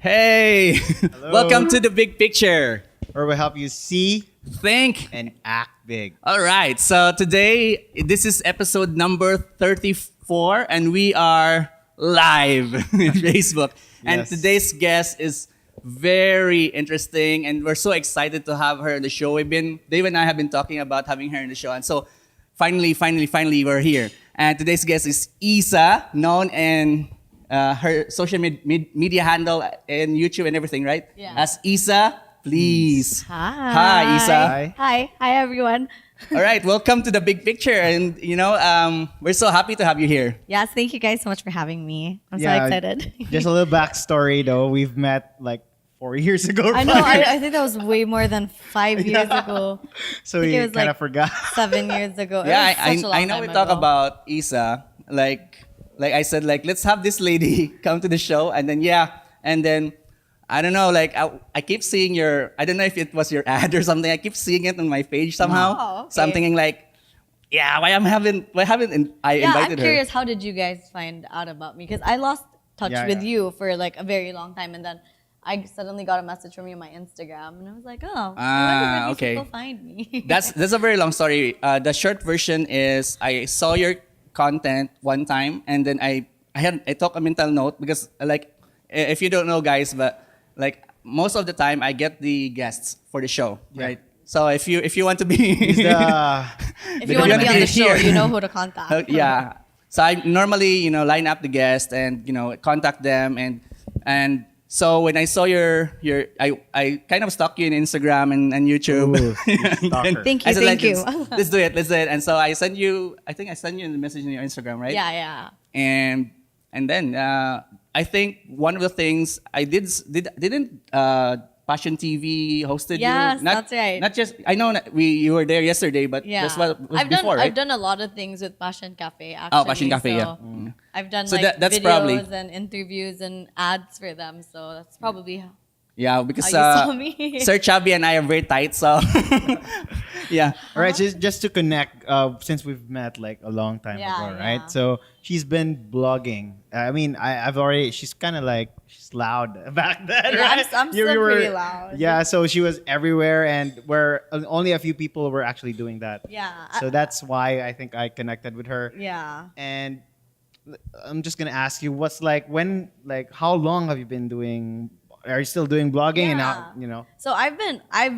Hey, welcome to the big picture. Where we help you see Think. and act big. All right, so today, this is episode number 34, and we are live in Facebook. And Yes. today's guest is very interesting, and we're so excited to have her on the show. Dave and I have been talking about having her on the show, and so finally, we're here. And today's guest is Issa, known in her social media handle and YouTube and everything, right? Yeah. As Issa, please. Hi. Hi, Issa. Hi. Hi, everyone. All right, welcome to the big picture, and we're so happy to have you here. Yes, thank you guys so much for having me. I'm so Yeah, excited. Just a little backstory though. We've met like 4 years ago. I know, 5 years. I think that was way more than 5 years ago. So I think we it was kind of like forgot. 7 years ago. It Yeah, was such a long I know we time talk ago. about Issa, like I said, like let's have this lady come to the show, and then I don't know, like I keep seeing I don't know if it was your ad or something. I keep seeing it on my page somehow. Oh, okay. So I'm thinking like, yeah, why haven't I Yeah, I'm invited her? curious, how did you guys find out about me? Because I lost touch Yeah, with yeah. you for like a very long time, and then I suddenly got a message from you on my Instagram, and I was like, oh, I wonder where these okay. people find me. That's a very long story. The short version is I saw your content one time, and then I took a mental note because like if you don't know, guys, but like most of the time I get the guests for the show, Yeah. right? So if you want to be He's the, If you want to be on the show, here. you know who to contact. yeah. So I normally line up the guests and contact them, and so when I saw your I kind of stalked you in Instagram and YouTube. Ooh, stalker. Thank I you, said, thank you. Let's do it. And so I sent you. I think I sent you the message on your Instagram, right? Yeah. And then I think one of the things I didn't Passion TV hosted Yes, you. that's right. Not just I know you were there yesterday, but Yeah, that's what was I've before, done. right? I've done a lot of things with Passion Cafe. Actually, Oh, Passion Cafe, so yeah. I've done So like that's videos probably- and interviews and ads for them. So that's probably Yeah, because how you saw me. Sir Chubby and I are very tight, so yeah. All right, just to connect, since we've met like a long time Yeah, ago, right? yeah. So she's been blogging. I mean, she's kind of like, she's loud back then, Yeah, right? I'm still pretty loud. Yeah, so she was everywhere, and where only a few people were actually doing that. Yeah. So that's why I think I connected with her. Yeah. And I'm just gonna ask you, how long have you been doing? Are you still doing blogging? And how, So I've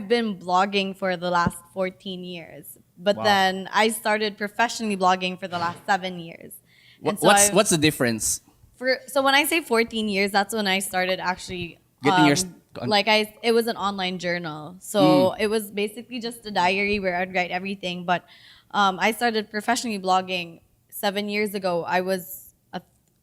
been blogging for the last 14 years, but Wow. then I started professionally blogging for the last 7 years. And so What's the difference? So when I say 14 years, that's when I started actually Getting your it was an online journal. So it was basically just a diary where I'd write everything. But I started professionally blogging 7 years ago.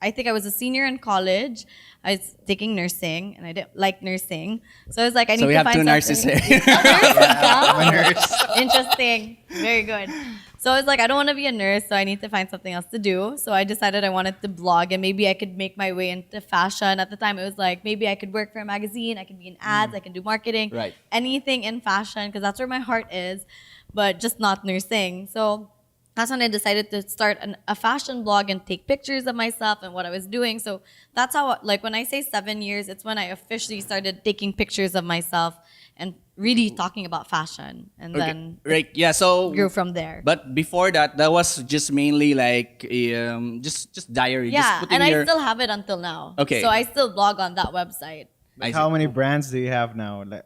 I think I was a senior in college. I was taking nursing, and I didn't like nursing. So I was like, I need So we to have find two nurses something. here. I'm a nurse. Interesting. Very good. So I was like, I don't want to be a nurse, so I need to find something else to do. So I decided I wanted to blog, and maybe I could make my way into fashion. At the time, it was like, maybe I could work for a magazine, I could be in ads, I can do marketing, Right. anything in fashion, because that's where my heart is, but just not nursing. So that's when I decided to start a fashion blog and take pictures of myself and what I was doing. So that's how, like, when I say 7 years, it's when I officially started taking pictures of myself and really talking about fashion. And then Right, yeah. So grew from there. But before that was just mainly like just diary. Yeah, just putting and your, I still have it until now. Okay. So I still blog on that website. I see. How many brands do you have now? Like,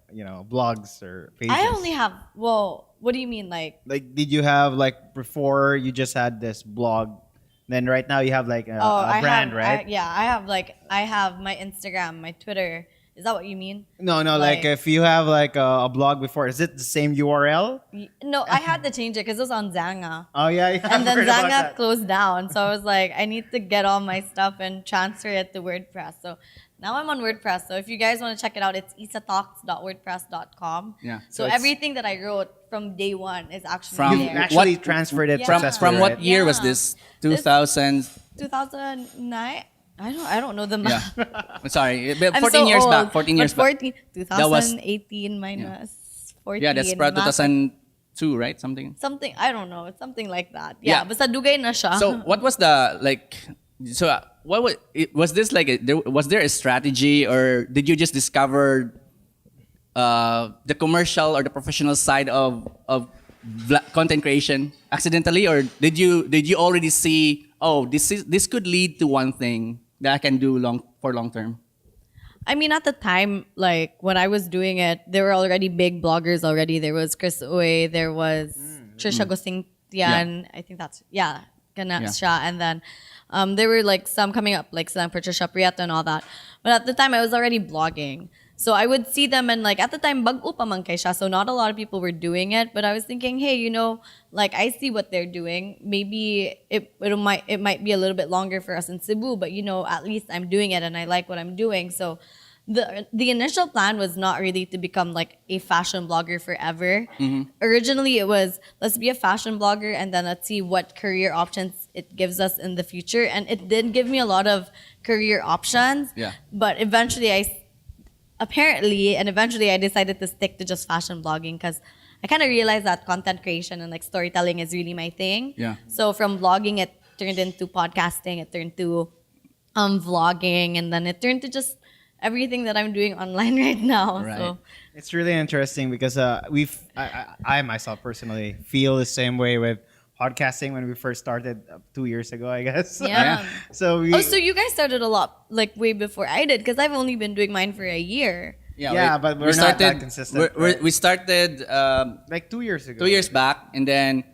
blogs or pages? I only have, what do you mean? Like, Did you have like before you just had this blog? Then right now you have like a brand, right? I have my Instagram, my Twitter. Is that what you mean? No, like if you have like a blog before, is it the same URL? No, I had to change it because it was on Zanga. Oh yeah, And then I've heard about Zanga that. closed down. So I was like, I need to get all my stuff and transfer it to WordPress. So now I'm on WordPress. So if you guys want to check it out, it's issatalks.wordpress.com. Yeah. So So it's- everything that I wrote from day one is actually From You've there. actually transferred it Yeah. successfully, From what right? year was Yeah. this? 2000. 2009? I don't know the math. Yeah. I'm sorry. But I'm 14 so years old. back. 14 years But back. 2018 minus 14. Yeah, that's probably math. 2002, right? Something. Something, I don't know. It's something like that. Yeah. Yeah, basta dugay na siya. So what was the like So was this like? Was there a strategy, or did you just discover the commercial or the professional side of content creation accidentally, or did you already see? Oh, this could lead to one thing that I can do long term. I mean, at the time, like when I was doing it, there were already big bloggers already. There was Chris Uy, there was Trisha Gosingtian. I think that's Ganat siya. And then there were like some coming up, like some Patricia Prieto and all that. But at the time, I was already blogging. So I would see them, and like at the time, bago pa man kay siya, so not a lot of people were doing it. But I was thinking, hey, like I see what they're doing. Maybe it might be a little bit longer for us in Cebu, but at least I'm doing it and I like what I'm doing. So the initial plan was not really to become like a fashion blogger forever. Originally, it was let's be a fashion blogger and then let's see what career options it gives us in the future. And it did give me a lot of career options. Yeah. But eventually, I decided to stick to just fashion blogging because I kind of realized that content creation and like storytelling is really my thing. Yeah. So from blogging, it turned into podcasting, it turned to vlogging, and then it turned to just everything that I'm doing online right now. Right. So It's really interesting because I myself personally feel the same way with podcasting when we first started 2 years ago, I guess. yeah. So So you guys started a lot like way before I did because I've only been doing mine for a year. but we're not that consistent. We started Like 2 years ago. 2 years back, and then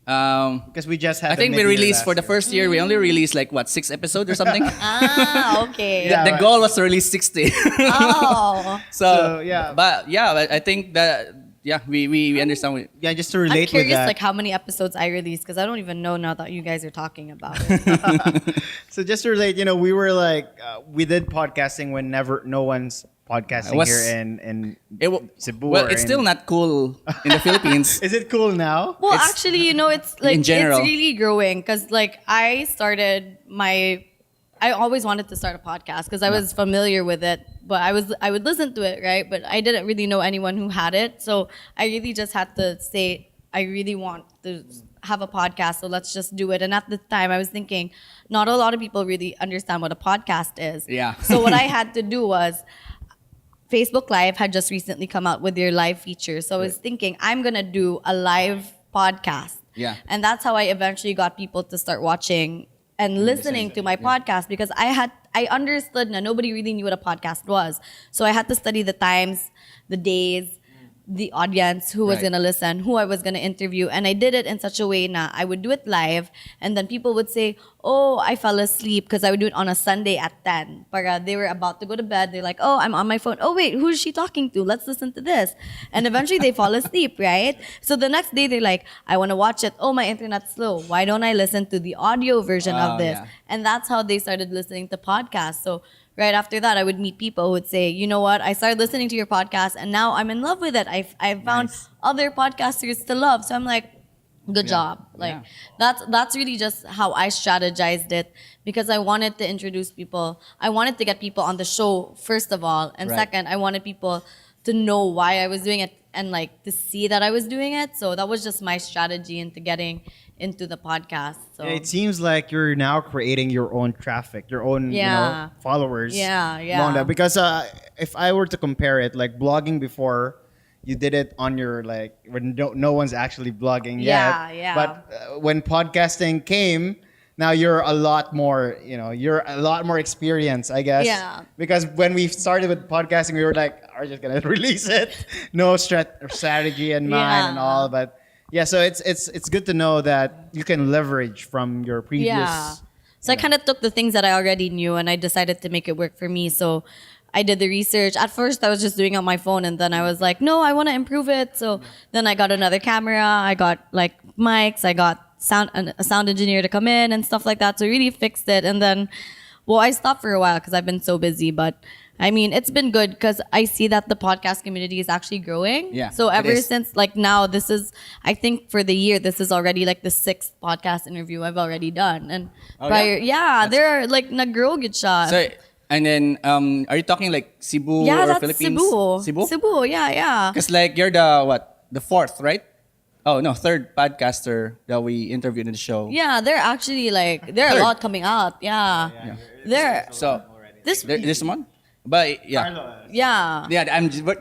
Because we just had I think we mid-year released last for the year. first year. We only released like 6 episodes or something. Okay. Yeah. The goal was to release 60. Oh. So, yeah. But I think that we understand. Yeah, just to I'm relate with curious that. like how many episodes I released because I don't even know now that you guys are talking about it. So just to relate, we were like, we did podcasting when no one's podcasting here in Cebu. Well, or it's still not cool in the Philippines. Is it cool now? Well, It's- actually, it's like in general. it's really growing because like I always wanted to start a podcast because I was familiar with it, but I would listen to it, right? But I didn't really know anyone who had it, so I really just had to say I really want to have a podcast, so let's just do it. And at the time, I was thinking, not a lot of people really understand what a podcast is. Yeah. So what I had to do was Facebook Live had just recently come out with their live feature. So I was thinking, I'm going to do a live podcast. Yeah. And that's how I eventually got people to start watching and listening to my podcast because I understood that nobody really knew what a podcast was. So I had to study the times, the days, the audience, who was Right. going to listen, who I was going to interview. And I did it in such a way that I would do it live and then people would say, oh, I fell asleep because I would do it on a Sunday at 10. Para they were about to go to bed. They're like, oh, I'm on my phone. Oh, wait, who is she talking to? Let's listen to this. And eventually they fall asleep, right? So the next day they're like, I want to watch it. Oh, my internet's slow. Why don't I listen to the audio version of this? Yeah. And that's how they started listening to podcasts. So right after that, I would meet people who would say, you know what? I started listening to your podcast and now I'm in love with it. I've found other podcasters to love. So I'm like, good job. Like that's really just how I strategized it because I wanted to introduce people. I wanted to get people on the show, first of all. And Right. second, I wanted people to know why I was doing it and like to see that I was doing it. So that was just my strategy into getting into the podcast. So It seems like you're now creating your own traffic, your own followers. Yeah. along that. Because if I were to compare it, like blogging before, you did it on your like when no one's actually blogging yet. Yeah. But when podcasting came, now you're a lot more, you're a lot more experienced, I guess. Yeah. Because when we started with podcasting, we were like, are just gonna release it, no strategy in mind and all. But yeah, so it's good to know that you can leverage from your previous. Yeah. So I kind of took the things that I already knew and I decided to make it work for me. So I did the research. At first, I was just doing it on my phone, and then I was like, no, I want to improve it. So then I got another camera. I got like mics. I got a sound engineer to come in and stuff like that. So I really fixed it. And then, I stopped for a while because I've been so busy. But I mean, it's been good because I see that the podcast community is actually growing. Yeah, So it ever is. since like now, this is, I think for the year, this is already like the 6th podcast interview I've already done. And prior, they're like nag-grow gid siya. So, and then, are you talking like Cebu Yeah, or that's Philippines? Cebu. Cebu? Cebu, yeah. Because like you're the 4th, right? Oh no, third podcaster that we interviewed in the show. Yeah, they're actually like there are a Third. lot coming out. Yeah, Yeah. there. So This this one, but yeah. Carlo. yeah. Yeah,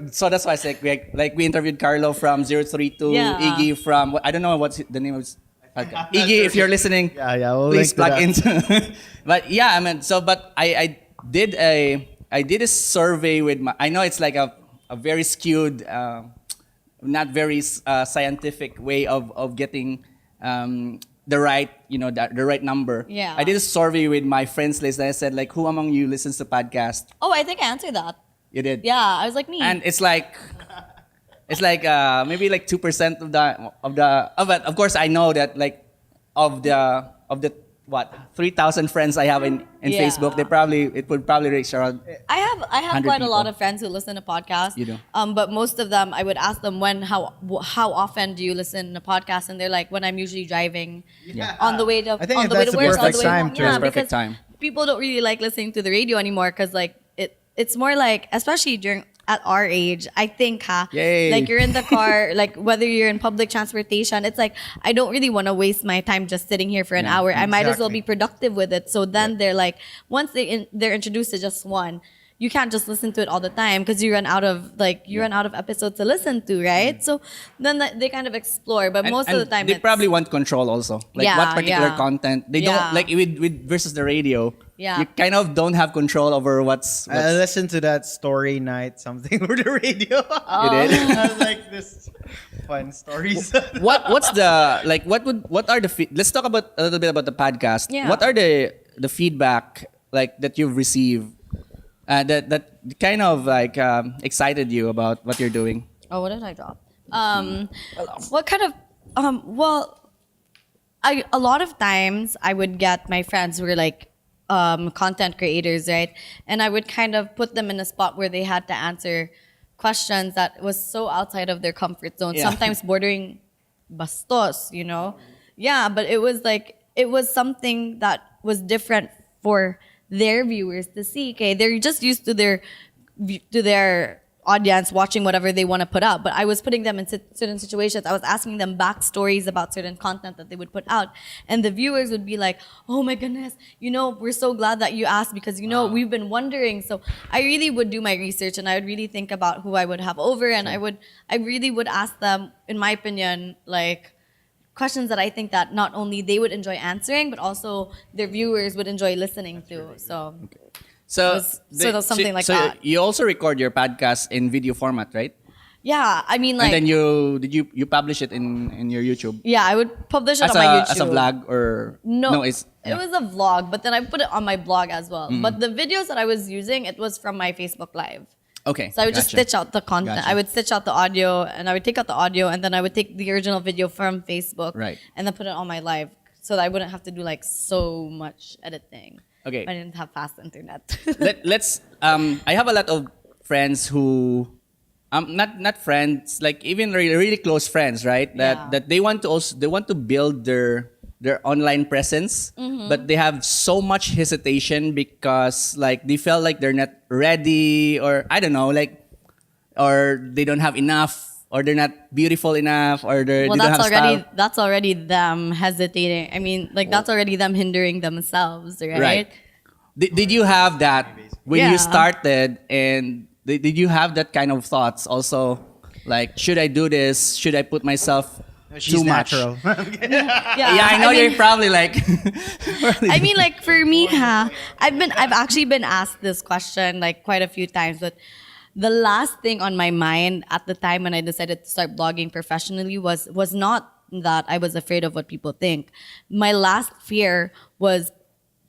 so that's why I said we interviewed Carlo from 032, Yeah. Iggy from I don't know what's the name of his podcast. Iggy, if you're listening, Yeah, we'll please link to plug that. into. But yeah, I mean, but I did a survey with my. I know it's like a very skewed, not very scientific way of getting the right the right number. Yeah. I did a survey with my friends list and I said like, who among you listens to podcast? Oh, I think I answered that. You did. Yeah, I was like me. And it's like maybe like 2% but of course I know that like of the what 3,000 friends I have in Yeah. Facebook, it would probably reach around. I have 100 quite a lot people. of friends who listen to podcasts. You do? But most of them, I would ask them how often do you listen to podcasts, and they're like, when I'm usually driving on the way to I think on the way that's to the work, on perfect the way time home. to- Yeah, That's perfect because time. people don't really like listening to the radio anymore because like it's more like, especially at our age, I think, Yay. like you're in the car, like whether you're in public transportation, it's like I don't really want to waste my time just sitting here for an hour. I might as well exactly. be productive with it. So then they're like, once they're introduced to just one, you can't just listen to it all the time because you run out of episodes to listen to, right? So then they kind of explore, but most of the time they it's, probably want control also, like Yeah, what particular yeah. content they Yeah. don't like with versus the radio. Yeah. You kind of don't have control over what's I listened to that story night something over the radio. you did. I was like, this fun stories. What's the like what are the let's talk about a little bit about the podcast. Yeah. What are the feedback like that you've received that kind of like excited you about what you're doing? Oh, what did I drop? What kind of well, a lot of times I would get my friends who were like content creators, right? And I would kind of put them in a spot where they had to answer questions that was so outside of their comfort zone, Yeah. sometimes bordering bastos, Yeah, but it was something that was different for their viewers to see. Okay, they're just used to their audience watching whatever they want to put out, but I was putting them in certain situations. I was asking them backstories about certain content that they would put out, and the viewers would be like, "Oh my goodness, we're so glad that you asked because we've been wondering." So I really would do my research and I would really think about who I would have over, and I really would ask them, in my opinion, like questions that I think that not only they would enjoy answering, but also their viewers would enjoy listening to. So So It was sort of something like so that. you also record your podcast in video format, right? yeah, I mean, like, And then you publish it in your YouTube yeah, I would publish it as on my YouTube. as a vlog or No, it's it was a vlog, but then I put it on my blog as well. Mm. But the videos that I was using, it was from my Facebook Live. okay. So I would just gotcha. stitch out the content. Gotcha. I would stitch out the audio, and I would take out the audio, and then I would take the original video from Facebook, Right. and then put it on my live, so that I wouldn't have to do like so much editing. Okay. I didn't have fast internet. Let's I have a lot of friends who not friends, like even really, really close friends, right? Yeah. That they want to build their online presence, Mm-hmm. but they have so much hesitation because like they felt like they're not ready, or I don't know, like, or they don't have enough, or they're not beautiful enough, or they Well, don't have style. that's already them hesitating. I mean, like that's already them hindering themselves, right? Right. Did you have that when Yeah. you started, and did you have that kind of thoughts also? Like, should I do this? Should I put myself She's too much? natural. Yeah, I know mean, you're probably like. I mean, like for me, I've actually been asked this question like quite a few times, but the last thing on my mind at the time when I decided to start blogging professionally was not that I was afraid of what people think. My last fear was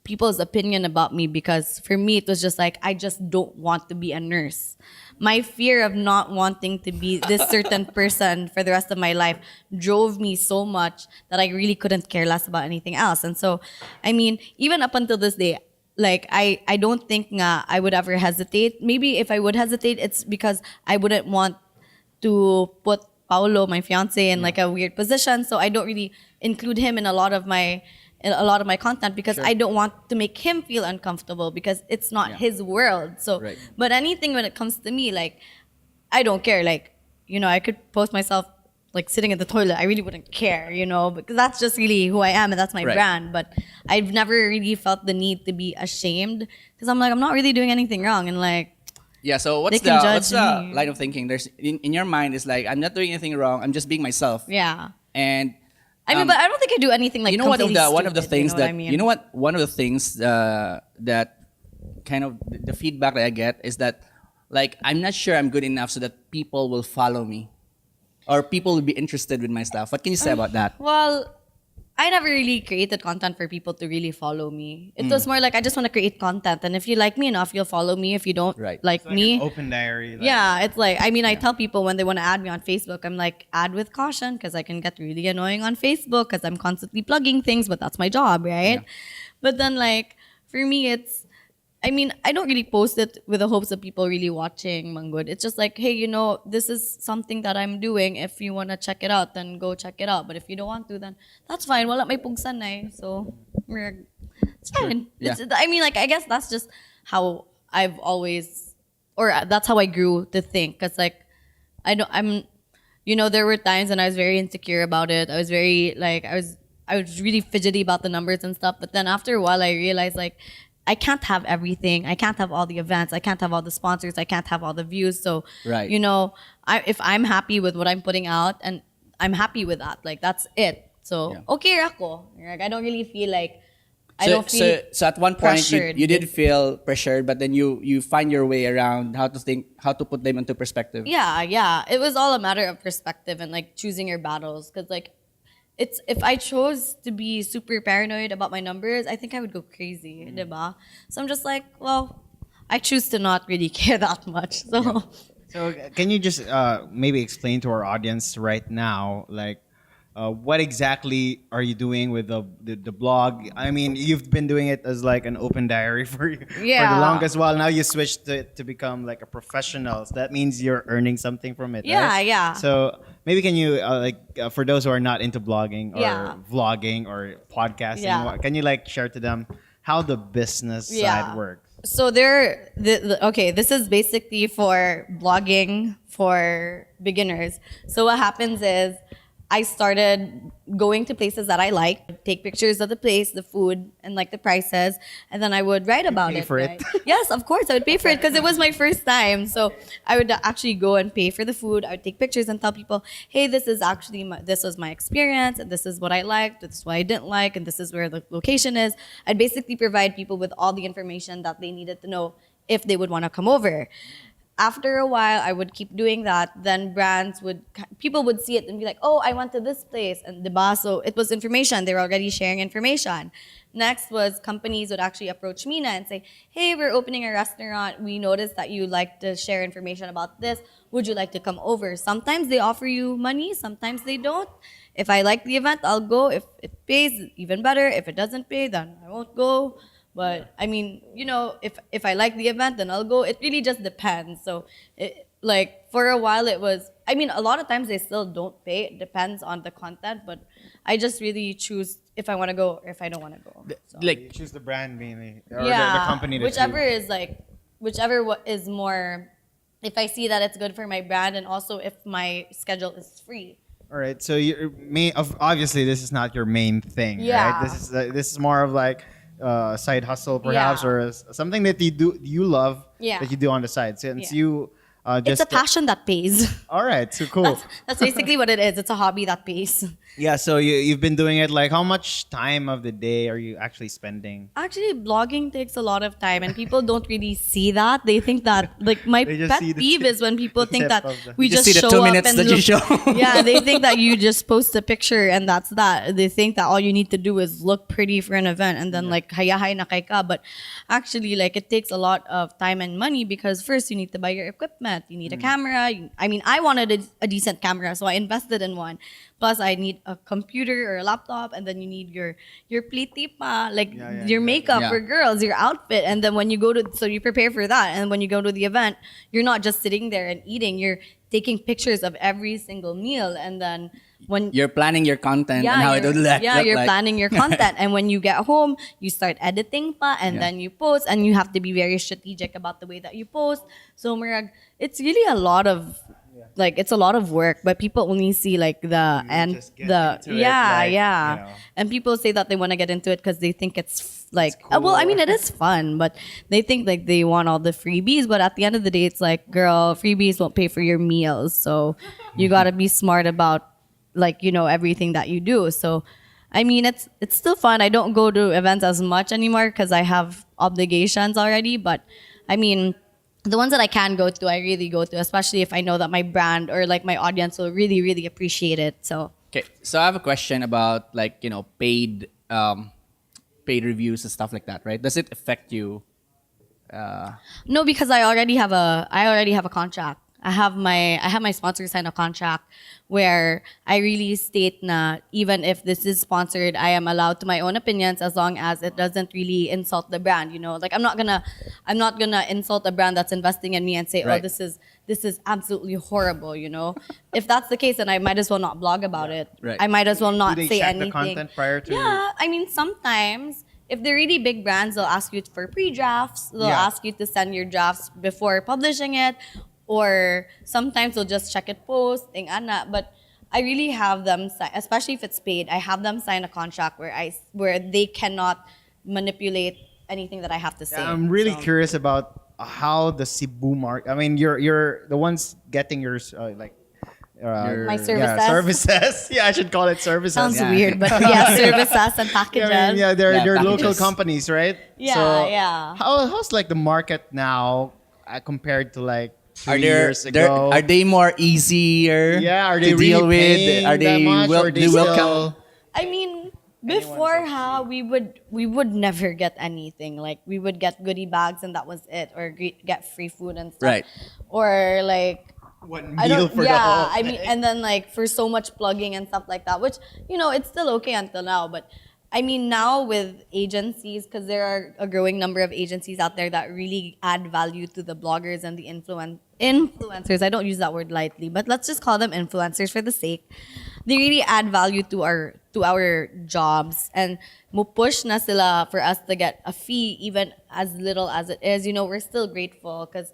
people's opinion about me, because for me it was just like, I just don't want to be a nurse. My fear of not wanting to be this certain person for the rest of my life drove me so much that I really couldn't care less about anything else. And so, I mean, even up until this day, like I don't think nga I would ever hesitate. Maybe if I would hesitate, it's because I wouldn't want to put Paulo, my fiance, in like a weird position. So I don't really include him in a lot of my content, because I don't want to make him feel uncomfortable, because it's not his world. So, Right. but anything when it comes to me, like I don't care. Like, I could post myself like sitting in the toilet, I really wouldn't care, because that's just really who I am and that's my Right. brand. But I've never really felt the need to be ashamed because I'm like, I'm not really doing anything wrong. And like, Yeah, so They can what's judge the me. line of thinking? There's in your mind is like, I'm not doing anything wrong, I'm just being myself. yeah. And I mean, but I don't think I do anything like you know what completely one of the stupid, things you know that what I mean? you know what one of the things that kind of the feedback that I get is that like I'm not sure I'm good enough so that people will follow me or people will be interested with my stuff. What can you say about that? Well, I never really created content for people to really follow me. It was more like I just want to create content, and if you like me enough, you'll follow me. If you don't Right. like me, Open diary. Like, yeah, it's like, I mean, I tell people when they want to add me on Facebook, I'm like, add with caution because I can get really annoying on Facebook because I'm constantly plugging things, but that's my job, right? But then, like, for me, I mean, I don't really post it with the hopes of people really watching Manggod. It's just like, hey, this is something that I'm doing. If you want to check it out, then go check it out. But if you don't want to, then that's fine. Wala may pugsan na eh. So, it's fine. Yeah. I mean, like, I guess that's just how I've always, or that's how I grew to think. Because, like, there were times when I was very insecure about it. I was very, like, I was really fidgety about the numbers and stuff. But then after a while, I realized, like, I can't have everything. I can't have all the events. I can't have all the sponsors. I can't have all the views. So, Right. if I'm happy with what I'm putting out and I'm happy with that, like, that's it. So, Yeah. okay ako. Like, I don't really feel like, I don't feel So at one point pressured. you did feel pressured, but then you find your way around how to put them into perspective. Yeah. It was all a matter of perspective and like choosing your battles. Because like, if I chose to be super paranoid about my numbers, I think I would go crazy, diba? So I'm just like, well, I choose to not really care that much. So So can you just maybe explain to our audience right now, like, what exactly are you doing with the blog? I mean, you've been doing it as like an open diary for the Yeah. longest while. Now you switched to become like a professional. So that means you're earning something from it, Yeah, right? yeah. So maybe can you for those who are not into blogging or Yeah. vlogging or podcasting, Yeah. can you like share to them how the business side works? So okay, this is basically for blogging for beginners. So what happens is I started going to places that I like, take pictures of the place, the food, and like the prices, and then I would write about pay it. for it? right? Yes, of course, I would pay for it because it was my first time. So I would actually go and pay for the food. I would take pictures and tell people, hey, this was my experience, and this is what I liked, this is what I didn't like, and this is where the location is. I'd basically provide people with all the information that they needed to know if they would want to come over. After a while, I would keep doing that. Then people would see it and be like, oh, I went to this place. And diba? So it was information. They were already sharing information. Next was companies would actually approach Mina and say, hey, we're opening a restaurant. We noticed that you like to share information about this. Would you like to come over? Sometimes they offer you money. Sometimes they don't. If I like the event, I'll go. If it pays, even better. If it doesn't pay, then I won't go. But I mean, if I like the event, then I'll go. It really just depends. So, like for a while, it was. I mean, a lot of times they still don't pay. It depends on the content, but I just really choose if I want to go or if I don't want to go. So. You Like choose the brand mainly, or Yeah, the company. That whichever you, is like, is more. If I see that it's good for my brand, and also if my schedule is free. All right. So obviously this is not your main thing, Yeah. right? This is more of like side hustle perhaps, Yeah. or something that you love Yeah. that you do on the side. Since Yeah. you just It's a passion that pays. all right. So cool. That's basically what it is. It's a hobby that pays. Yeah. So you've been doing it. Like, how much time of the day are you actually spending? Actually, blogging takes a lot of time, and people don't really see that. They think that, like, my They just pet see the peeve tip- is when people the think tip that of the- we You just just see the show 2 up minutes and that you look. show. Yeah, they think that you just post a picture and that's that. They think that all you need to do is look pretty for an event and then like hayahay na kay ka. But actually, like, it takes a lot of time and money because first you need to buy your equipment. You need a camera. I wanted a decent camera, so I invested in one. Plus, I need a computer or a laptop, and then you need your pliti pa, like Yeah, your makeup Yeah. for girls, your outfit, and then when you so you prepare for that, and when you go to the event, you're not just sitting there and eating. You're taking pictures of every single meal, and then when you're planning your content and how it would look. yeah, look you're like. planning your content, and when you get home, you start editing pa, and Yeah. then you post, and you have to be very strategic about the way that you post. So, Murag, it's really a lot of like it's a lot of work, but people only see like the and just get the into it, yeah, like, yeah. you know. And people say that they want to get into it because they think it's like cool. well, I mean, it is fun, but they think like they want all the freebies. But at the end of the day, it's like, girl, freebies won't pay for your meals, so you gotta be smart about like everything that you do. So I mean, it's still fun. I don't go to events as much anymore because I have obligations already. But I mean, the ones that I can go to, I really go to, especially if I know that my brand or like my audience will really, really appreciate it. So Okay, so I have a question about like paid reviews and stuff like that, right? Does it affect you? no, because I already have a contract. I have my sponsor sign a contract where I really state na even if this is sponsored, I am allowed to my own opinions as long as it doesn't really insult the brand. Like I'm not gonna insult a brand that's investing in me and say, Right. oh, this is absolutely horrible. If that's the case, then I might as well not blog about it. Right. I might as well not Do they say check anything. the content prior to? Yeah, I mean sometimes. If they're really big brands, they'll ask you for pre-drafts. They'll Yeah. ask you to send your drafts before publishing it. Or sometimes they'll just check it post, but I really have them sign, especially if it's paid. I have them sign a contract where they cannot manipulate anything that I have to say. I'm really So- curious about how the Cebu market. I mean, you're the ones getting yours My services. Yeah, services. Yeah, I should call it services. Sounds Yeah. weird, but yeah, services and packages. Yeah, I mean, yeah, they're Yeah, local packages. companies, right? Yeah, So yeah. How's like the market now compared to like Are 3 there, years ago? are they more easier? Yeah, are they to deal really with? paying Are that they much, or are they do still- welcome? I mean, before we would never get anything. Like we would get goodie bags and that was it, or get free food and stuff. Right. Or like One I meal don't. for the Yeah, whole I mean, thing. and then like for so much plugging and stuff like that, which it's still okay until now. But I mean, now with agencies, because there are a growing number of agencies out there that really add value to the bloggers and the influencers. I don't use that word lightly, but let's just call them influencers for the sake. They really add value to our jobs, and mo push na sila for us to get a fee, even as little as it is. We're still grateful because,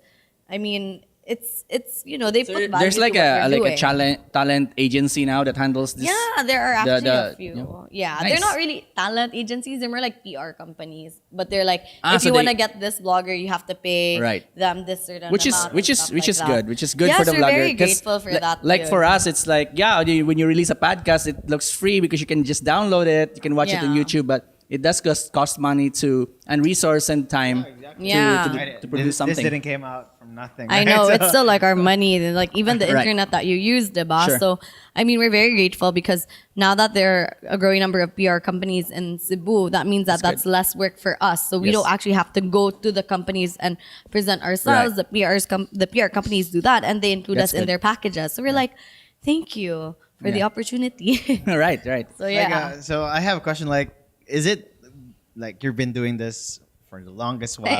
I mean. It's they So put value there's to like what we're a doing. talent agency now that handles this. Yeah, there are actually the- a few. yeah. Yeah, Nice. they're not really talent agencies. They're more like PR companies. But they're like, if so you want to they- get this blogger, you have to pay Right. them this certain which is amount which and is stuff which like is that. good, which is good Yes, for the we're vlogger. very 'Cause grateful for that. Like too. for us, it's like when you release a podcast, it looks free because you can just download it, you can watch it on Yeah. YouTube, but it does cost money and resource and time Yeah. to produce something. This didn't came out from nothing. I right? know, So- it's still like our money, like even the Right. internet that you use, diba? Sure. So, I mean, we're very grateful because now that there are a growing number of PR companies in Cebu, that means that that's good. less work for us. So we Yes. don't actually have to go to the companies and present ourselves. Right. The PR companies do that and they include That's us in good. their packages. So we're like, thank you for the Yeah. opportunity. right. So Like, yeah. so I have a question. Like, is it like you've been doing this for the longest while?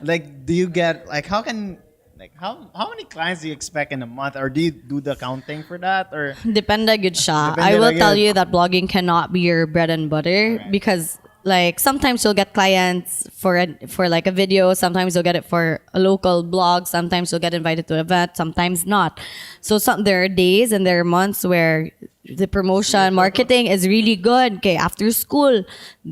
Like, do you get like how many clients do you expect in a month, or do you do the counting for that, or Depende good siya. Depende I will na tell good. you that blogging cannot be your bread and butter because like sometimes you'll get clients for like a video, sometimes you'll get it for a local blog, sometimes you'll get invited to an event, sometimes not. So there are days and there are months where the promotion marketing is really good. Okay, after school,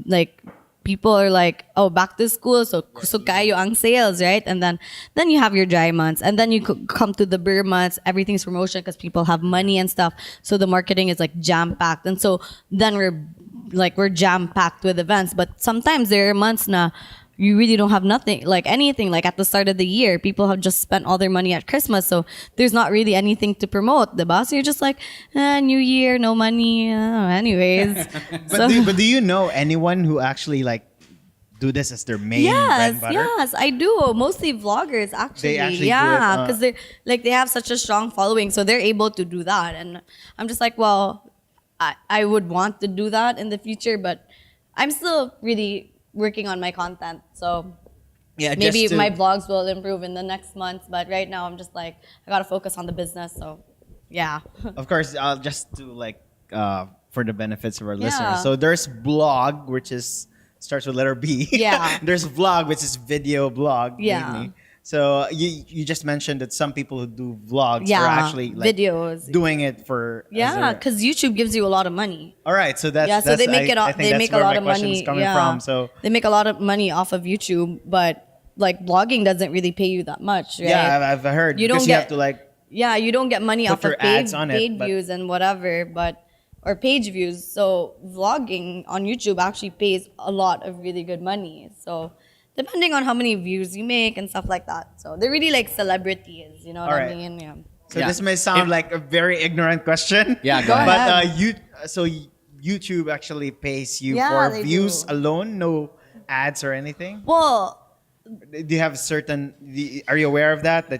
like people are like, oh, back to school, so kayo ang sales, right? And then you have your dry months, and then you come to the beer months, everything's promotion because people have money and stuff. So the marketing is like jam packed, and so then we're jam packed with events. But sometimes there are months na you really don't have nothing, like anything. Like at the start of the year, people have just spent all their money at Christmas, so there's not really anything to promote, diba? So you're just like, New Year, no money. Anyways, but do you know anyone who actually like do this as their main bread and butter? Yes, I do. Mostly vloggers, actually. They actually do yeah, it, because they have such a strong following, so they're able to do that. And I'm just like, well, I would want to do that in the future, but I'm still really working on my content. So Yeah, maybe just to- my vlogs will improve in the next months. But right now, I'm just like, I gotta focus on the business. So yeah. Of course, just to like for the benefits of our Yeah. listeners. So there's blog, which is starts with letter B. Yeah. There's vlog, which is video blog. Yeah. mainly. So you just mentioned that some people who do vlogs Yeah, are actually like videos. doing it for as Yeah, a- because YouTube gives you a lot of money. all right, so that's Yeah, so they make I think they that's make a where lot my of question is money. coming Yeah, from. So they make a lot of money off of YouTube, but like blogging doesn't really pay you that much, right? yeah, I've heard You because don't you get have to like yeah, you don't get money put off your of paid, ads on it, paid but- views and whatever, but or page views. So vlogging on YouTube actually pays a lot of really good money. So depending on how many views you make and stuff like that. So they're really like celebrities, you know what I Alright. mean? Yeah. so Yeah. this may sound If- like a very ignorant question. Yeah, Go ahead. But ahead. YouTube actually pays you Yeah, for they views do. alone, no ads or anything. Well, Do you have certain? Are you aware of that?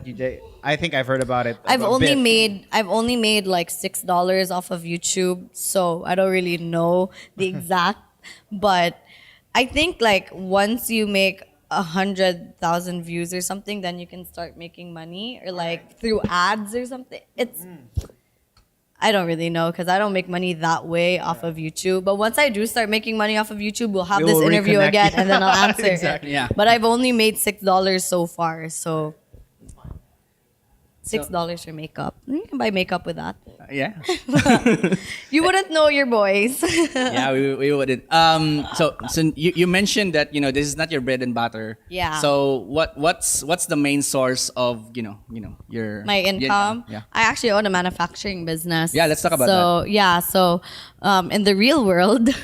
I think I've heard about it. I've a only bit. made like $6 off of YouTube, so I don't really know the exact. But I think like once you make 100,000 views or something, then you can start making money or like through ads or something. I don't really know because I don't make money that way off of YouTube. But once I do start making money off of YouTube, we'll have We this will interview reconnect. again and then I'll answer. Exactly. Yeah. But I've only made $6 so far, so $6 for makeup. You can buy makeup with that. Yeah. You wouldn't know your boys. Yeah, we wouldn't. So you mentioned that this is not your bread and butter. Yeah. So what's the main source of your My income. Yeah. I actually own a manufacturing business. Yeah, let's talk about So in the real world,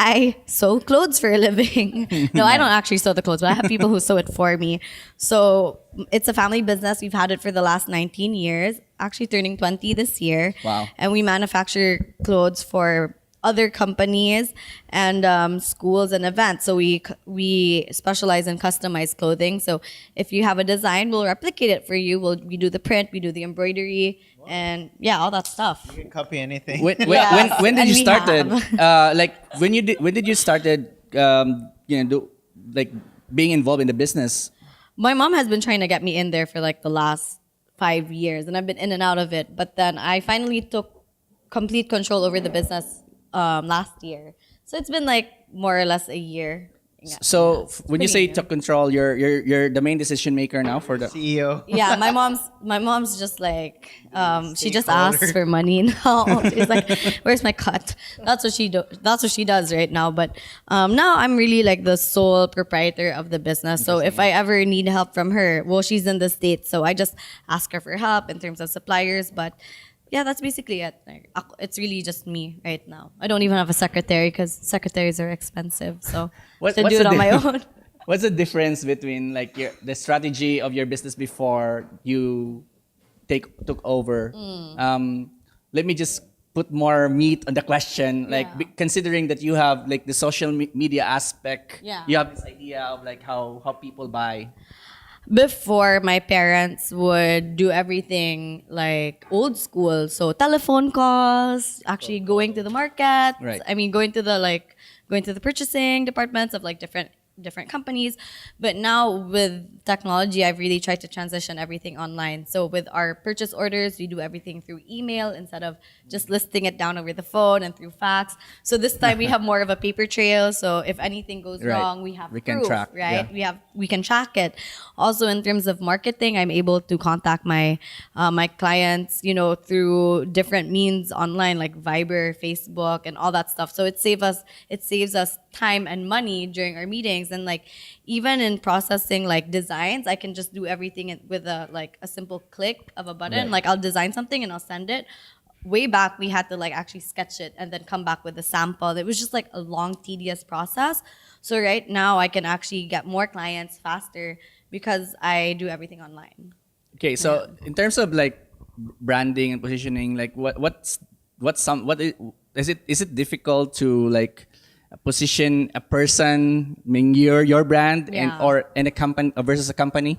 I sew clothes for a living. No, I don't actually sew the clothes, but I have people who sew it for me. So it's a family business. We've had it for the last 19 years, actually turning 20 this year. Wow. And we manufacture clothes for other companies and schools and events. So we specialize in customized clothing. So if you have a design, we'll replicate it for you. We do the print, we do the embroidery, and yeah, all that stuff. You can copy anything. When did and you we started? have. Like when did you started? Like being involved in the business. My mom has been trying to get me in there for like the last 5 years, and I've been in and out of it. But then I finally took complete control over the business last year. So it's been like more or less a year. Yeah. So when you pretty say new. took control, you're the main decision maker now for the. CEO. Yeah, my mom's just like she just asks for money now. She's like, "Where's my cut?" That's what she does right now. But now I'm really like the sole proprietor of the business. So if I ever need help from her, well, she's in the States, so I just ask her for help in terms of suppliers. But yeah, that's basically it. Like, it's really just me right now. I don't even have a secretary because secretaries are expensive. So I do it on my own. What's the difference between like the strategy of your business before you took over? Let me just put more meat on the question. Like Yeah. considering that you have like the social media aspect, Yeah. you have this idea of like how people buy. Before, my parents would do everything like old school. So telephone calls, actually going to the market. Right. I mean, going to the purchasing departments of like different companies. But now with technology, I've really tried to transition everything online. So with our purchase orders, we do everything through email instead of just listing it down over the phone and through fax. So this time we have more of a paper trail. So if anything goes Right. wrong, we have We can proof, track, right? yeah. We can track it. Also, in terms of marketing, I'm able to contact my my clients, through different means online, like Viber, Facebook, and all that stuff. So it saves us time and money during our meetings, and like even in processing like designs, I can just do everything with a simple click of a button. Right. Like I'll design something and I'll send it. Way back, we had to like actually sketch it and then come back with a sample. It was just like a long, tedious process. So right now, I can actually get more clients faster because I do everything online. Okay, so in terms of like branding and positioning, like is it difficult to like position a person, I mean your brand Yeah. or in a company versus a company?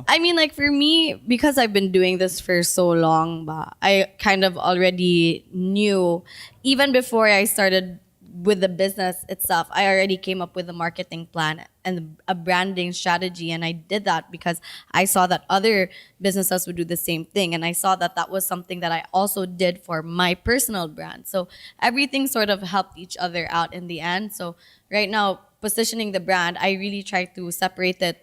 I mean, like for me, because I've been doing this for so long, I kind of already knew, even before I started with the business itself, I already came up with a marketing plan and a branding strategy. And I did that because I saw that other businesses would do the same thing. And I saw that that was something that I also did for my personal brand. So everything sort of helped each other out in the end. So right now, positioning the brand, I really try to separate it.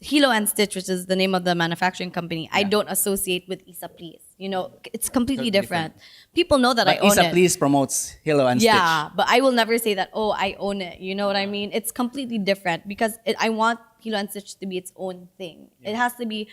Hilo and Stitch, which is the name of the manufacturing company, I don't associate with Issa Please. You know, it's completely different. People know that I But own Issa it. Please promotes Hilo and Yeah, Stitch. but I will never say that, oh, I own it. You know what I mean? It's completely different because I want Hilo and Stitch to be its own thing. It has to be,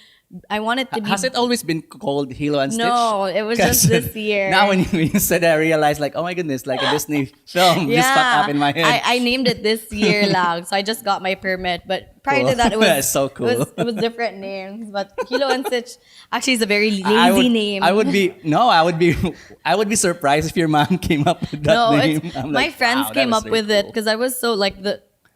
I want it to be. Has it always been called Hilo and Stitch? No, it was just this year. Now when you said that, I realized like, oh my goodness, like a Disney film just popped up in my head. I named it this year lang, so I just got my permit. But prior Cool. to that, it was That's so cool. It was different names. But Hilo and Stitch actually is a very lazy name. I would be surprised if your mom came up with that No, name. it's, I'm my like, friends wow, that came is up very with it cool. because I was so like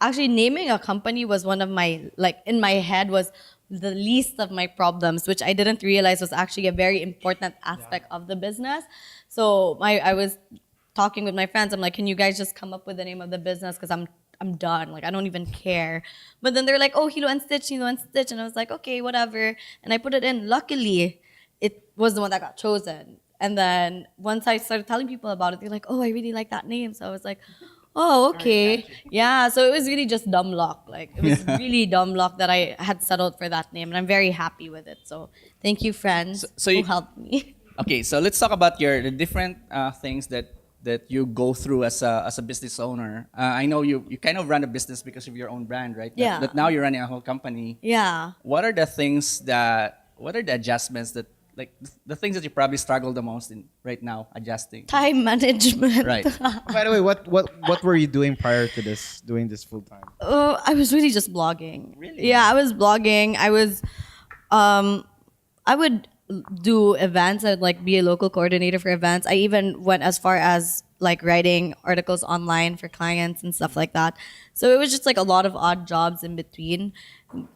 actually naming a company was one of my like in my head was the least of my problems, which I didn't realize was actually a very important aspect of the business. So I was talking with my friends. I'm like, can you guys just come up with the name of the business? Because I'm done. Like I don't even care. But then they're like, oh, Hilo and Stitch, and I was like, okay, whatever. And I put it in. Luckily, it was the one that got chosen. And then once I started telling people about it, they're like, oh, I really like that name. So I was like, oh, okay. Yeah, so it was really just dumb luck. Like, it was really dumb luck that I had settled for that name. And I'm very happy with it. So thank you, friends, So who you- helped me. Okay, so let's talk about the different things that you go through as a business owner. I know you kind of run a business because of your own brand, right? Yeah. But now you're running a whole company. Yeah. What are the adjustments that like the things that you probably struggle the most in right now adjusting? Time management. Right. By the way, what were you doing prior to this? Doing this full time? I was really just blogging. Really? Yeah, I was blogging. I would do events. I'd like be a local coordinator for events. I even went as far as like writing articles online for clients and stuff like that. So it was just like a lot of odd jobs in between.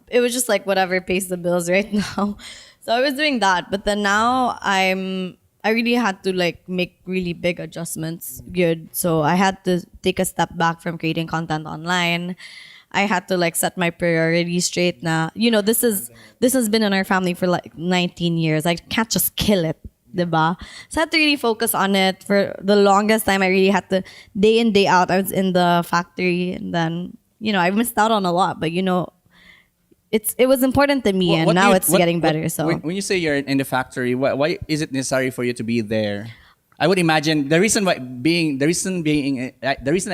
It was just like whatever pays the bills right now. So I was doing that, but then now I really had to like make really big adjustments. Good. So I had to take a step back from creating content online. I had to like set my priorities straight now. You know, this has been in our family for like 19 years. I can't just kill it, diba? So I had to really focus on it for the longest time. I really had to day in, day out. I was in the factory and then, you know, I missed out on a lot, but you know, it was important to me, and What do now you- it's what- getting what- better. So when you say you're in the factory, why is it necessary for you to be there? I would imagine the reason I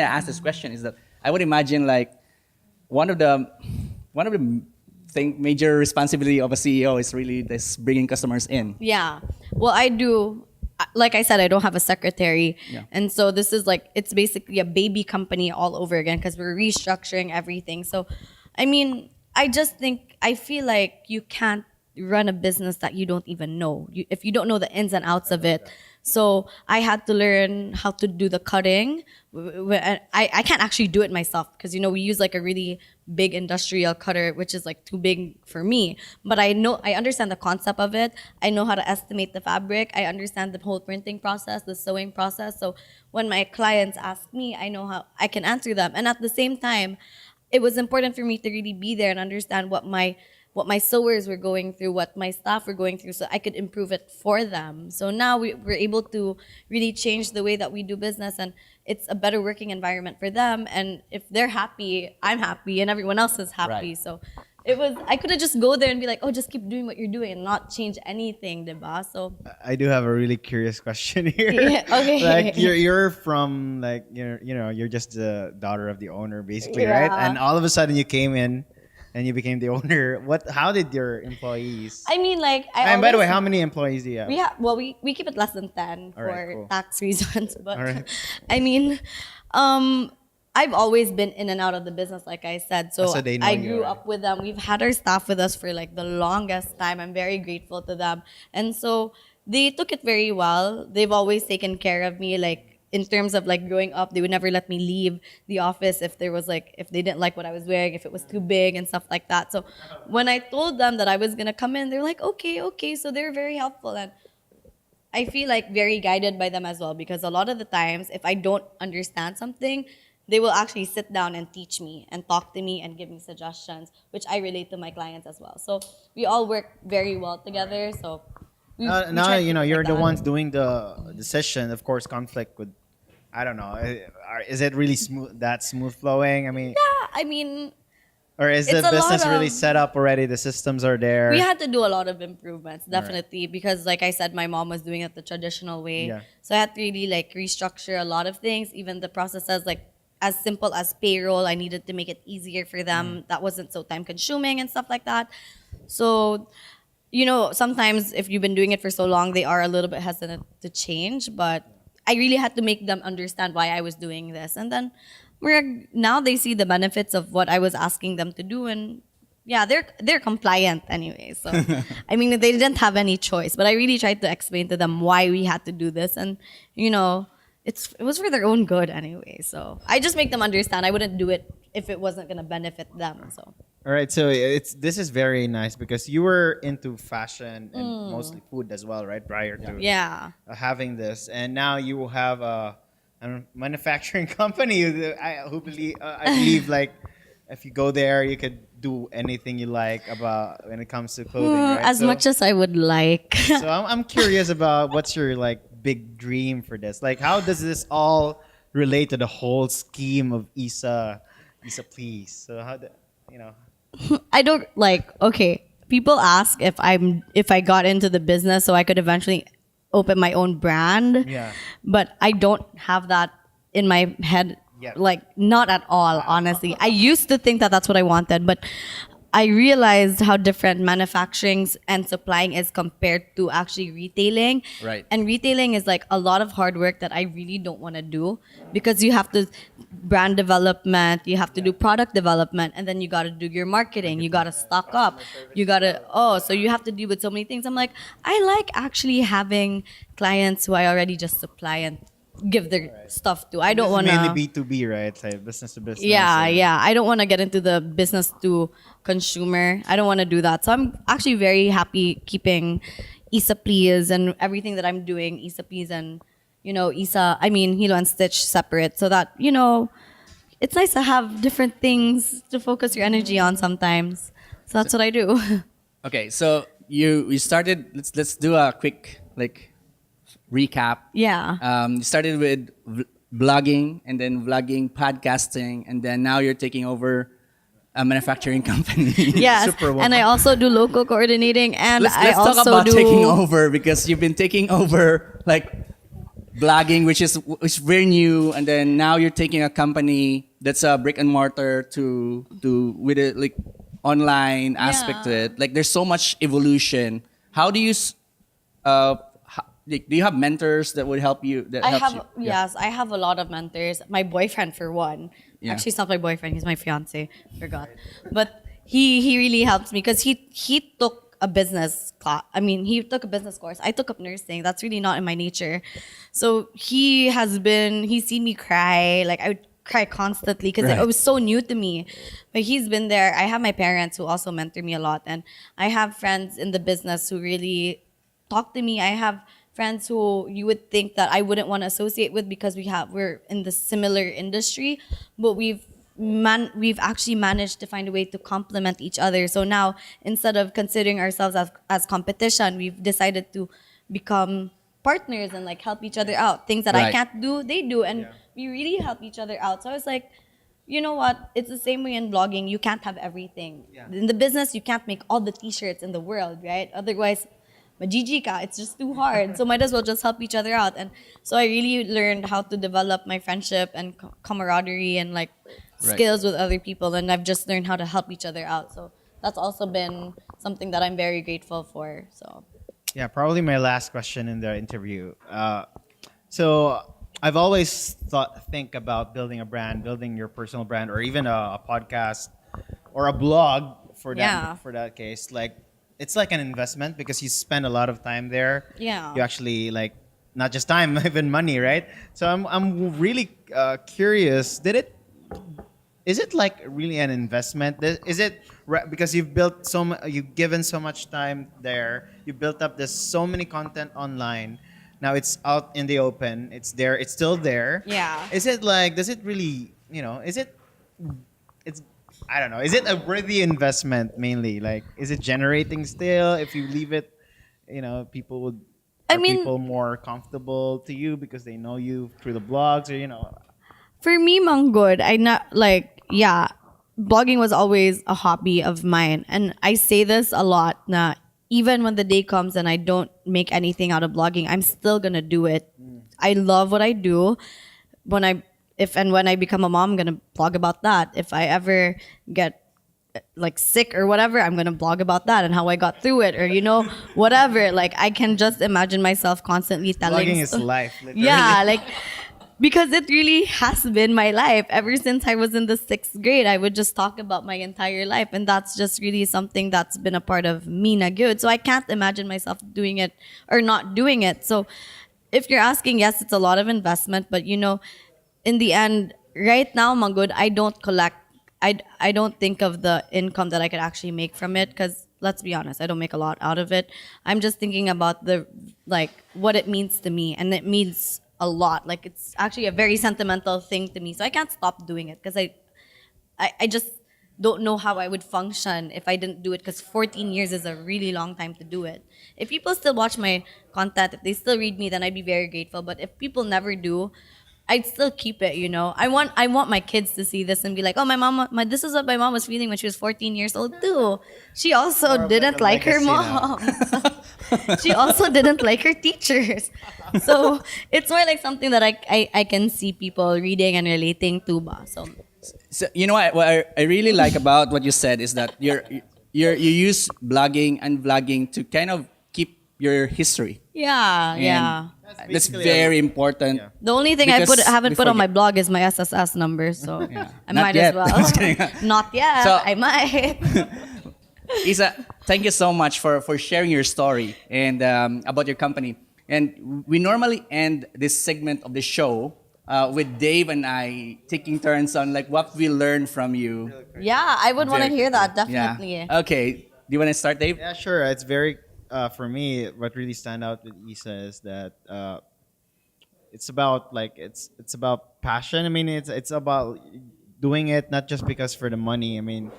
asked this question is that I would imagine like one of the major responsibility of a CEO is really this bringing customers in. yeah. Well, I do. Like I said, I don't have a secretary. Yeah. And so this is like, it's basically a baby company all over again because we're restructuring everything. So, I mean, I feel like you can't run a business that you don't even know. If you don't know the ins and outs of it. So I had to learn how to do the cutting. I can't actually do it myself because, you know, we use like a really big industrial cutter, which is like too big for me. But I understand the concept of it. I know how to estimate the fabric. I understand the whole printing process, the sewing process. So when my clients ask me, I know how I can answer them. And at the same time, it was important for me to really be there and understand what my sewers were going through, what my staff were going through, so I could improve it for them. So now we're able to really change the way that we do business, and it's a better working environment for them. And if they're happy, I'm happy, and everyone else is happy. Right. So I could have just go there and be like, oh, just keep doing what you're doing and not change anything, diba? So I do have a really curious question here. Yeah, okay. Like you're from like you're just the daughter of the owner basically, right? Yeah. And all of a sudden you came in and you became the owner. How did your employees? I mean, like, And by the way, how many employees do you have? We keep it less than 10 All for right, cool. tax reasons. But All right. I mean, I've always been in and out of the business, like I said. So So they know I you grew already. up with them. We've had our staff with us for like the longest time. I'm very grateful to them. And so they took it very well. They've always taken care of me. Like in terms of like growing up, they would never let me leave the office if they didn't like what I was wearing, if it was too big and stuff like that. So when I told them that I was gonna come in, they're like, okay. So they're very helpful, and I feel like very guided by them as well, because a lot of the times if I don't understand something, they will actually sit down and teach me and talk to me and give me suggestions, which I relate to my clients as well. So we all work very well together. So we Now try to keep it you're like the that. ones doing the session. Of course, conflict with. I don't know. Is it really smooth? That smooth flowing? I mean, I mean, Or is the It's a lot business really of- set up already? The systems are there. we had to do a lot of improvements, definitely, because like I said, my mom was doing it the traditional way. Yeah. So I had to really like restructure a lot of things, even the processes like as simple as payroll. I needed to make it easier for them. That wasn't so time consuming and stuff like that. So, sometimes if you've been doing it for so long, they are a little bit hesitant to change, but I really had to make them understand why I was doing this. And then now they see the benefits of what I was asking them to do, and yeah, they're compliant anyway. So I mean, they didn't have any choice, but I really tried to explain to them why we had to do this, and it was for their own good anyway. So I just make them understand I wouldn't do it if it wasn't gonna benefit them. So All right, so this is very nice because you were into fashion and mostly food as well, right? Prior to yeah. having this, and now you have a manufacturing company. I believe like if you go there, you could do anything you like about when it comes to clothing, right? As much as I would like. So I'm curious about what's your like big dream for this? Like, how does this all relate to the whole scheme of Issa Please? So how do you know? I don't okay. People ask if I got into the business so I could eventually open my own brand. Yeah. But I don't have that in my head. Yeah. Like not at all, honestly. I used to think that that's what I wanted, but I realized how different manufacturing and supplying is compared to actually retailing. Right. And retailing is like a lot of hard work that I really don't want to do because you have to brand development, you have to do product development, and then you got to do your marketing, you got to stock up, so you have to deal with so many things. I'm like, I like actually having clients who I already just supply and give their stuff to. I don't want to mainly B2B, right? It's like business to business. yeah, and- yeah. I don't want to get into the business to consumer. I don't want to do that. So I'm actually very happy keeping Issa Please and everything that I'm doing, Issa Please and, Hilo and Stitch separate so that, it's nice to have different things to focus your energy on sometimes. So that's what I do. Okay, so you started. Let's do a quick recap. Yeah. You started with blogging, and then vlogging, podcasting, and then now you're taking over a manufacturing company. Yes. Superwoman. And I also do local coordinating and Let's I talk also about do taking over, because you've been taking over blogging, which is very new, and then now you're taking a company that's a brick and mortar to with a online aspect to Yeah. it. Like there's so much evolution. How do you do you have mentors that would help you? That I helps have you? Yeah. yes, I have a lot of mentors. My boyfriend for one. Yeah. Actually, it's not my boyfriend. He's my fiance. Forgot. But he really helps me because he took a business class. I mean, he took a business course. I took up nursing. That's really not in my nature. So he's seen me cry. Like I would cry constantly because Right. it was so new to me. But he's been there. I have my parents who also mentor me a lot, and I have friends in the business who really talk to me. I have friends who you would think that I wouldn't want to associate with because we're in the similar industry, but we've actually managed to find a way to complement each other. So now instead of considering ourselves as competition, we've decided to become partners and help each other out. Things that I Right. can't do, they do, and we really help each other out. So I was like, you know what? It's the same way in blogging. You can't have everything. In the business, you can't make all the t-shirts in the world, right? Otherwise, majiji ka, it's just too hard. So might as well just help each other out. And so I really learned how to develop my friendship and camaraderie and skills with other people. And I've just learned how to help each other out. So that's also been something that I'm very grateful for. So Yeah, probably my last question in the interview. So I've always think about building a brand, building your personal brand, or even a podcast or a blog for that case. It's like an investment because you spend a lot of time there. Yeah. You actually not just time, even money, right? So I'm really curious. Is it really an investment? Is it because you've given so much time there? You built up this so many content online. Now it's out in the open. It's there. It's still there. Yeah. Is it does it really? It's I don't know. Is it a worthy investment mainly? Is it generating still? If you leave it, people would. Are people more comfortable to you because they know you through the blogs or for me, Manggod, I not yeah. blogging was always a hobby of mine. And I say this a lot. Na, even when the day comes and I don't make anything out of blogging, I'm still going to do it. I love what I do. When I become a mom, I'm going to blog about that. If I ever get like sick or whatever, I'm going to blog about that and how I got through it, or, whatever. Like, I can just imagine myself constantly telling. Blogging is life, literally. Yeah, like, because it really has been my life ever since I was in the 6th grade. I would just talk about my entire life, and that's just really something that's been a part of me na good. So I can't imagine myself doing it or not doing it. So if you're asking, yes, it's a lot of investment, but in the end, right now, Magud, I don't collect. I don't think of the income that I could actually make from it, because let's be honest, I don't make a lot out of it. I'm just thinking about what it means to me, and it means a lot. Like, it's actually a very sentimental thing to me. So I can't stop doing it, because I just don't know how I would function if I didn't do it, because 14 years is a really long time to do it. If people still watch my content, if they still read me, then I'd be very grateful. But if people never do, I'd still keep it, I want my kids to see this and be like, oh, this is what my mom was feeling when she was 14 years old too. She also didn't like her mom. She also didn't like her teachers. So it's more like something that I can see people reading and relating to. So what I really like about what you said is that you use blogging and vlogging to kind of keep your history. Yeah. That's very important. Yeah. The only thing I haven't put on my blog is my SSS number, so I might as well. Not yet. So, I might. Issa, thank you so much for sharing your story and about your company. And we normally end this segment of the show with Dave and I taking turns on like what we learned from you. Yeah, I would want to hear that, definitely. Yeah. Okay. Do you want to start, Dave? Yeah, sure. It's very for me, what really stand out with Issa is that it's about it's about passion. I mean, it's about doing it not just because for the money. I mean,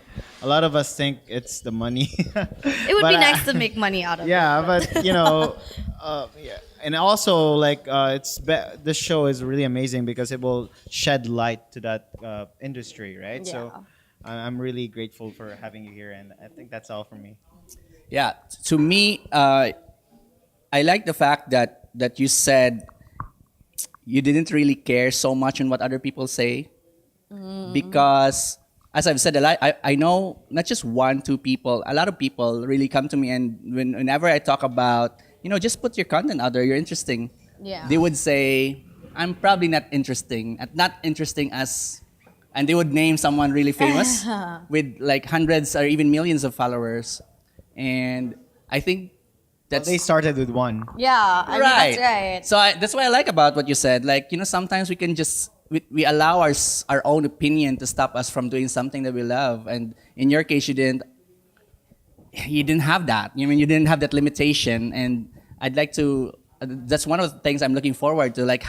a lot of us think it's the money. It would be nice to make money out of it. Yeah, but yeah, and also this show is really amazing because it will shed light to that industry, right? Yeah. So I'm really grateful for having you here, and I think that's all from me. Yeah, to me, I like the fact that you said you didn't really care so much on what other people say, because as I've said a lot, I know not just 1-2 people, a lot of people really come to me, and whenever I talk about just put your content out there, you're interesting. Yeah. They would say I'm probably not interesting as. And they would name someone really famous with like hundreds or even millions of followers. And I think they started with one. Yeah, I mean, that's right. So that's what I like about what you said. Like, sometimes we can just, we allow our own opinion to stop us from doing something that we love. And in your case, you didn't have that. You didn't have that limitation. And I'd like to, that's one of the things I'm looking forward to. Like,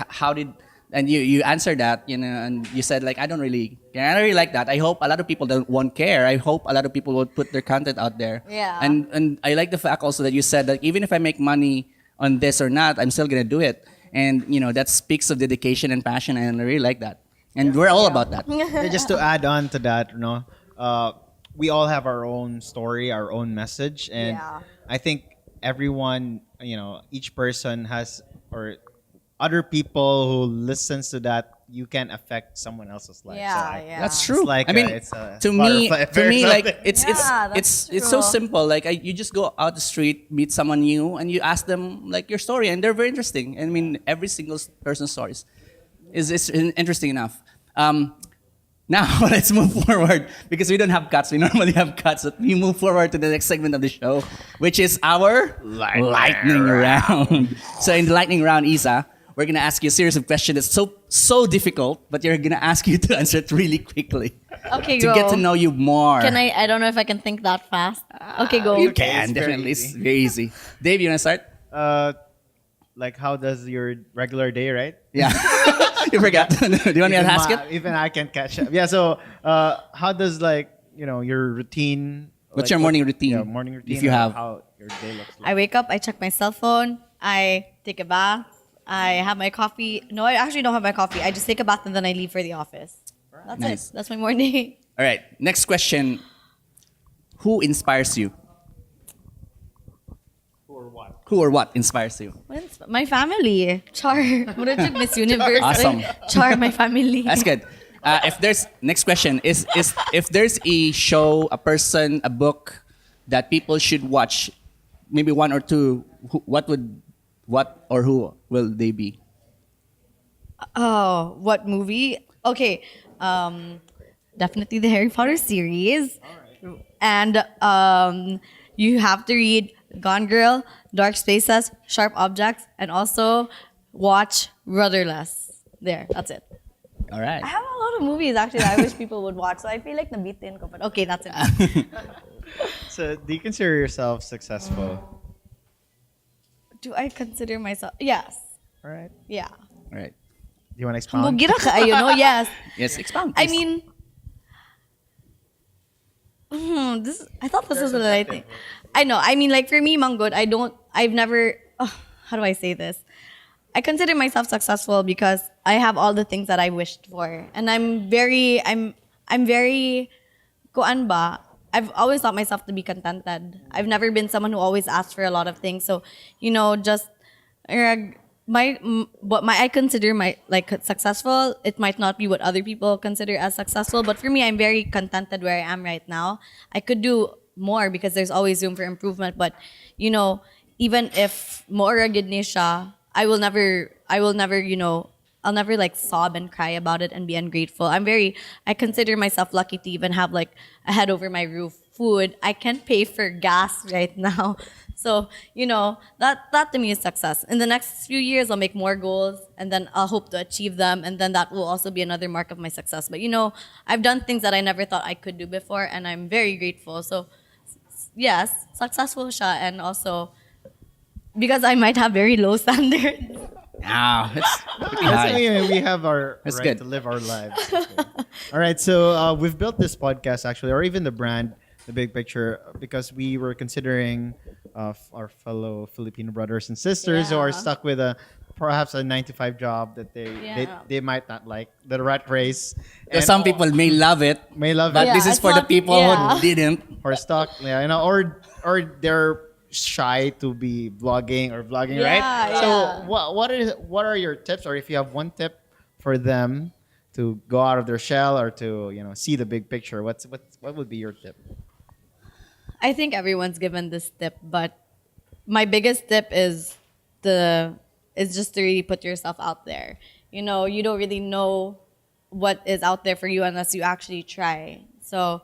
and you answered that, and you said like I don't really like that. I hope a lot of people won't care. I hope a lot of people will put their content out there. Yeah. And I like the fact also that you said that even if I make money on this or not, I'm still gonna do it. And that speaks of dedication and passion, and I really like that. And we're all about that. Yeah, just to add on to that, we all have our own story, our own message, and I think everyone, each person has other people who listens to that, you can affect someone else's life. Yeah. That's true. It's like to me, like it's so simple. Like you just go out the street, meet someone new, and you ask them like your story, and they're very interesting. I mean, every single person's stories is interesting enough. Now let's move forward because we don't have cuts. We normally have cuts. But we move forward to the next segment of the show, which is our lightning round. So in the lightning round, Issa, we're gonna ask you a series of questions that's so difficult, but you're gonna ask you to answer it really quickly. Okay, to go. get to know you more. Can I don't know if I can think that fast. Okay, go. You can, definitely. It's very easy. Dave, you wanna start? Like how does your regular day, right? Yeah. You forgot. Do you want me to ask it? Even I can catch up. Yeah. So, how does your routine? What's your morning routine? Yeah, morning routine. If you have. How your day looks like. I wake up, I check my cell phone, I take a bath, I have my coffee. No, I actually don't have my coffee. I just take a bath and then I leave for the office. That's Nice. it. That's my morning. All right. Next question. Who inspires you? Who or what inspires you? My family. Char. Murag Miss Universe. Awesome. Char, my family. That's good. If there's next question is if there's a show, a person, a book that people should watch, maybe one or two, what or who will they be? Oh, what movie? Okay. Definitely the Harry Potter series. And you have to read Gone Girl, Dark Spaces, Sharp Objects, and also watch Rudderless. There, that's it. All right. I have a lot of movies actually that I wish people would watch, so I feel like nabitin ko. But okay, that's it. So, do you consider yourself successful? Do I consider myself? Yes. All right. Yeah. All right. Do you want to expound? Bugira ka, yes. Yes, expound. I Please. mean, I thought this was the right thing. I know. I mean, like for me, Manggod, I've never, how do I say this? I consider myself successful because I have all the things that I wished for. And I'm very, kuan ba? I've always thought myself to be contented. I've never been someone who always asks for a lot of things. So, just, I consider my like successful. It might not be what other people consider as successful, but for me, I'm very contented where I am right now. I could do more because there's always room for improvement. But even if more gid ni siya, I'll never, I'll never like sob and cry about it and be ungrateful. I consider myself lucky to even have like a head over my roof, food. I can pay for gas right now. So, that to me is success. In the next few years, I'll make more goals and then I'll hope to achieve them. And then that will also be another mark of my success. But, I've done things that I never thought I could do before and I'm very grateful. So, yes, successful siya and also because I might have very low standards. Wow, it's pretty That's, high. we have our That's right good. to live our lives. That's good. All right, so we've built this podcast actually, or even the brand, the big picture, because we were considering our fellow Filipino brothers and sisters who are Yeah. stuck with perhaps a 9 to 5 job that they might not like, the rat race. So some people may love it, may love but it, this is it's for the not- people yeah. who didn't. or stuck, or they're shy to be vlogging, right? Yeah. So what are your tips, or if you have one tip for them to go out of their shell or to see the big picture, what would be your tip? I think everyone's given this tip, but my biggest tip is just to really put yourself out there. You don't really know what is out there for you unless you actually try. So,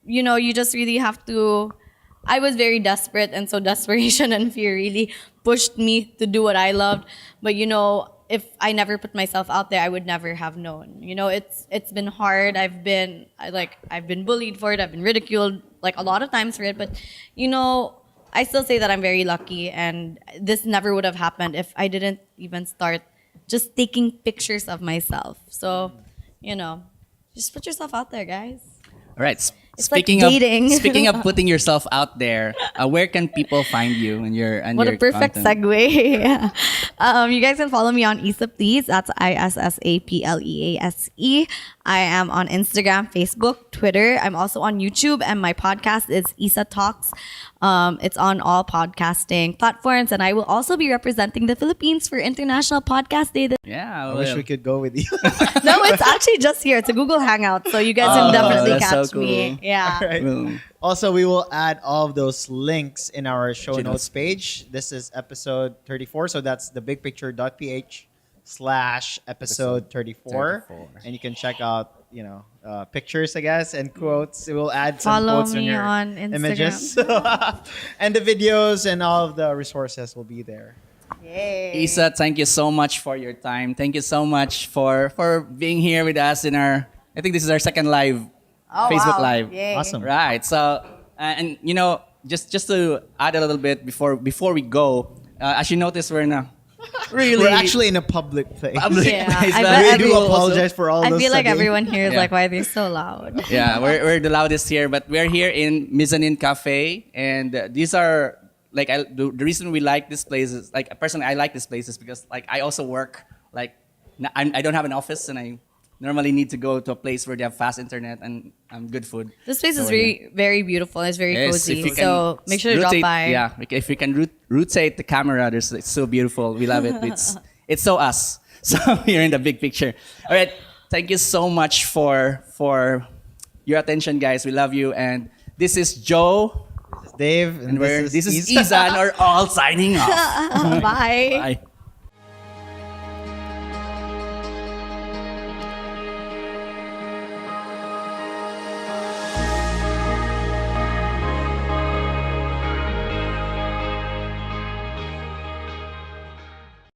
you just really have to. I was very desperate, and so desperation and fear really pushed me to do what I loved. But if I never put myself out there, I would never have known. It's been hard. I've been bullied for it. I've been ridiculed like a lot of times for it. But I still say that I'm very lucky, and this never would have happened if I didn't even start just taking pictures of myself. So, just put yourself out there, guys. All right. It's like dating. Speaking of putting yourself out there, where can people find you and your What your a perfect content? segue. You guys can follow me on issaplease. That's ISSAPLEASE. I am on Instagram, Facebook, Twitter. I'm also on YouTube, and my podcast is Issa Talks. It's on all podcasting platforms, and I will also be representing the Philippines for International Podcast Day. Yeah. I wish we could go with you. No, it's actually just here. It's a Google Hangout, so you guys can definitely that's so catch me. cool. Yeah. Right. Boom. Also, we will add all of those links in our show Show notes notes. page. This is episode 34, so that's thebigpicture.ph/episode 34. 34. And you can check out, pictures, I guess, and quotes. We will add some Follow quotes me your on Instagram. images. And the videos and all of the resources will be there. Yay. Issa, thank you so much for your time. Thank you so much for being here with us in our. I think this is our second live, Facebook wow. Live. Yay. Awesome. Right. So, and just to add a little bit before we go, as you notice, we're in a really We're actually in a public place. public Yeah, place, I but bet We every- do also- apologize for all I those. feel like sucking. everyone here is Yeah. like, why are they so loud? Yeah, we're the loudest here, but we're here in Mezzanine Cafe, and these are like the reason we like this place is like personally I like this place is because like I also work like I don't have an office and I normally need to go to a place where they have fast internet and good food. This place So is we're very, here. very beautiful. It's very Yes, cozy. if you can So make sure to drop rotate- by. Yeah, if you can rotate the camera, it's so beautiful. We love it. It's so us. So you're in the big picture. All right. Thank you so much for your attention, guys. We love you. And this is Joe. Dave, And this is Isa. Isa, and we're all signing off. Bye. Bye.